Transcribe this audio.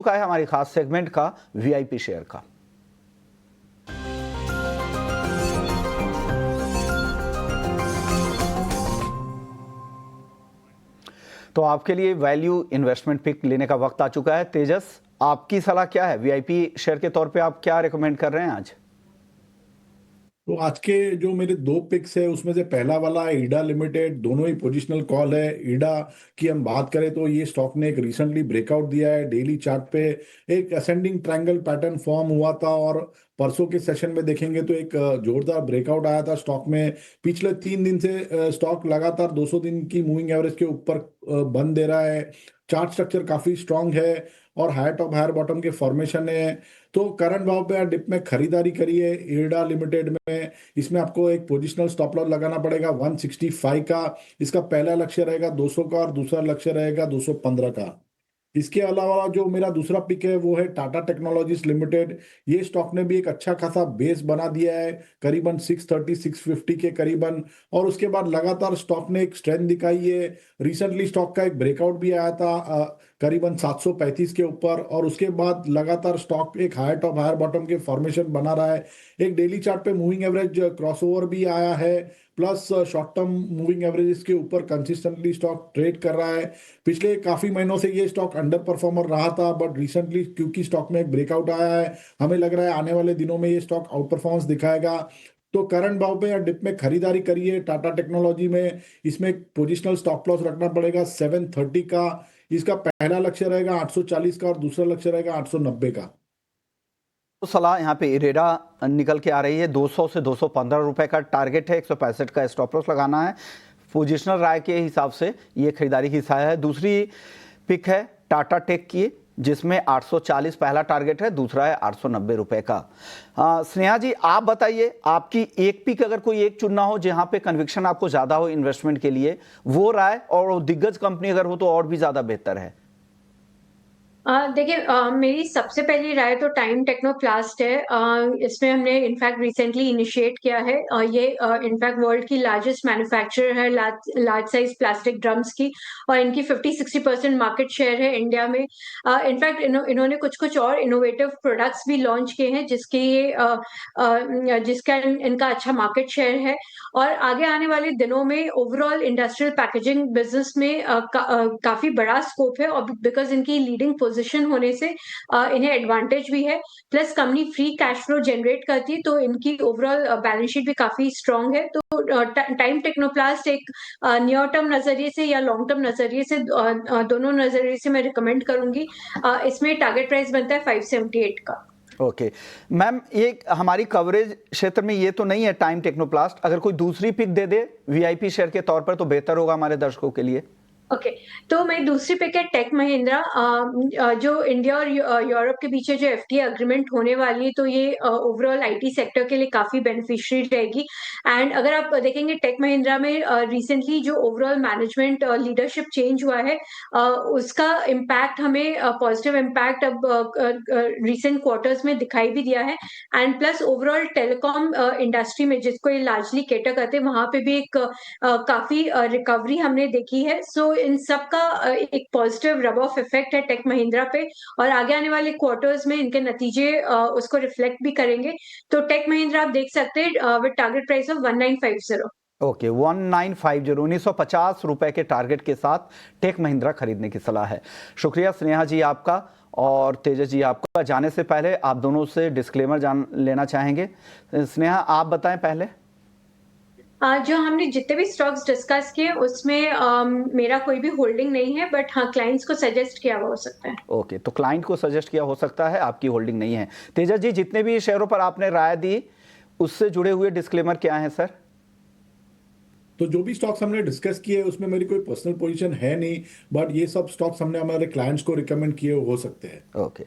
का है हमारी खास सेगमेंट का वीआईपी शेयर का। तो आपके लिए वैल्यू इन्वेस्टमेंट पिक लेने का वक्त आ चुका है। तेजस, आपकी सलाह क्या है? वीआईपी शेयर के तौर पे आप क्या रिकमेंड कर रहे हैं आज? तो आज के जो मेरे दो पिक्स है उसमें से पहला वाला है ईडा लिमिटेड। दोनों ही पोजिशनल कॉल है। ईडा की हम बात करें तो ये स्टॉक ने एक रिसेंटली ब्रेकआउट दिया है। डेली चार्ट पे एक असेंडिंग ट्रायंगल पैटर्न फॉर्म हुआ था और परसों के सेशन में देखेंगे तो एक जोरदार ब्रेकआउट आया था स्टॉक में। पिछले 3 दिन से स्टॉक लगातार 200 दिन की मूविंग एवरेज के ऊपर बंद दे रहा है। चार्ट स्ट्रक्चर काफी स्ट्रांग है और हायर टॉप हायर बॉटम के फॉर्मेशन है। तो करंट भाव पे डिप में खरीदारी करिए ईडा लिमिटेड में। इसमें आपको एक पोजिशनल स्टॉप लॉस लगाना पड़ेगा 165 का। इसका पहला लक्ष्य रहेगा 200 का और दूसरा लक्ष्य रहेगा 215 का। इसके अलावा जो मेरा दूसरा पिक है वो है टाटा टेक्नोलॉजीज लिमिटेड। ये स्टॉक ने भी एक अच्छा खासा बेस बना दिया है, करीबन 630 650 के करीबन। और उसके बाद लगातार स्टॉक ने एक स्ट्रेंथ दिखाई है। रिसेंटली स्टॉक का एक ब्रेकआउट भी आया था करीबन 735 के ऊपर और उसके बाद लगातार स्टॉक एक हायर टॉप हायर बॉटम के फॉर्मेशन बना रहा है। एक डेली चार्ट पे मूविंग एवरेज क्रॉसओवर भी आया है, plus short term moving averages के ऊपर कंसिस्टेंटली स्टॉक ट्रेड कर रहा है। पिछले काफी महीनों से ये स्टॉक अंडर परफॉर्मर रहा था, बट रिसेंटली क्योंकि स्टॉक में एक ब्रेकआउट आया है, हमें लग रहा है आने वाले दिनों में ये स्टॉक आउट परफॉर्मेंस दिखाएगा। तो करंट भाव पे या डिप में खरीदारी करिए टाटा टेक्नोलॉजी में। इसमें एक पोजिशनल स्टॉप लॉस रखना पड़ेगा 730 का। इसका पहला लक्ष्य रहेगा 840 का और दूसरा लक्ष्य रहेगा 890 का। तो सलाह यहाँ पे इरेडा निकल के आ रही है। 200 से 215 रुपए का टारगेट है, 165 का स्टॉप लॉस लगाना है। पोजिशनल राय के हिसाब से ये खरीदारी की सलाह है। दूसरी पिक है टाटा टेक की, जिसमें 840 पहला टारगेट है, दूसरा है 890 रुपए का। स्नेहा जी, आप बताइए, आपकी एक पिक अगर कोई एक चुनना हो जहां पे कन्विक्शन आपको ज्यादा हो इन्वेस्टमेंट के लिए, वो राय और दिग्गज कंपनी अगर हो तो और भी ज्यादा बेहतर है। देखिए, मेरी सबसे पहली राय तो टाइम टेक्नोप्लास्ट है। इसमें हमने इनफैक्ट रिसेंटली इनिशिएट किया है। ये इनफैक्ट वर्ल्ड की लार्जेस्ट मैन्युफैक्चरर है लार्ज साइज प्लास्टिक ड्रम्स की, और इनकी 50-60% मार्केट शेयर है इंडिया में। इनफैक्ट इन्होंने कुछ कुछ और इनोवेटिव प्रोडक्ट्स भी लॉन्च किए हैं जिसके जिसका इनका अच्छा मार्केट शेयर है। और आगे आने वाले दिनों में ओवरऑल इंडस्ट्रियल पैकेजिंग बिजनेस में काफी बड़ा स्कोप है, और बिकॉज इनकी लीडिंग पोजीशन होने से इन्हें एडवांटेज भी है। Plus company free cash flow generate करती है, तो इनकी ओवरऑल बैलेंस शीट भी काफी स्ट्रांग है। तो टाइम टेक्नोप्लास्ट एक नियर टर्म नजरिए से या लॉन्ग टर्म नजरिए से, दोनों नजरिए से मैं रिकमेंड करूंगी। इसमें टारगेट प्राइस बनता है 578 का। ओके मैम, ये हमारी कवरेज क्षेत्र में ये तो नहीं है टाइम टेक्नोप्लास्ट। अगर कोई दूसरी पिक दे दे वीआईपी शेयर के तौर पर तो बेहतर होगा हमारे दर्शकों के लिए। ओके, तो मैं दूसरी पिक है टेक महिंद्रा। जो इंडिया और यूरोप के बीच जो एफटीए अग्रीमेंट होने वाली है, तो ये ओवरऑल आईटी सेक्टर के लिए काफी बेनिफिशियरी रहेगी। एंड अगर आप देखेंगे टेक महिंद्रा में रिसेंटली जो ओवरऑल मैनेजमेंट लीडरशिप चेंज हुआ है, उसका इम्पैक्ट हमें पॉजिटिव इम्पैक्ट अब रिसेंट क्वार्टर्स में दिखाई भी दिया है। And plus overall telecom industry में, जिसको ये लार्जली केटर करते हैं, वहां पे भी एक काफी रिकवरी हमने देखी है। सो इन सब का एक पॉजिटिव रब ऑफ इफेक्ट है टेक महिंद्रा पे, और आगे आने वाले क्वार्टर्स में इनके नतीजे उसको रिफ्लेक्ट भी करेंगे। तो टेक महिंद्रा आप देख सकते हैं with target price of 1950। Okay, 1950 1950 रुपए के टारगेट के साथ टेक महिंद्रा खरीदने की सलाह है। शुक्रिया स्नेहा जी आपका और तेजस जी आपका। जाने से पहले आप दोनों से डिस्क्लेमर जान लेना चाहेंगे। स्नेहा, आप बताएं पहले। जो हमने जितने भी स्टॉक्स डिस्कस किए उसमें मेरा कोई भी होल्डिंग नहीं है, बट हाँ, क्लाइंट्स को सजेस्ट किया हुआ हो सकता है। ओके, तो क्लाइंट को सजेस्ट किया हो सकता है, आपकी होल्डिंग नहीं है। तेजस जी, जितने भी शेयरों पर आपने राय दी उससे जुड़े हुए डिस्क्लेमर क्या है सर? तो जो भी स्टॉक्स हमने डिस्कस किए उसमें मेरी कोई पर्सनल पोजीशन है नहीं, बट ये सब स्टॉक्स हमने हमारे क्लाइंट्स को रिकमेंड किए हो सकते हैं। ओके।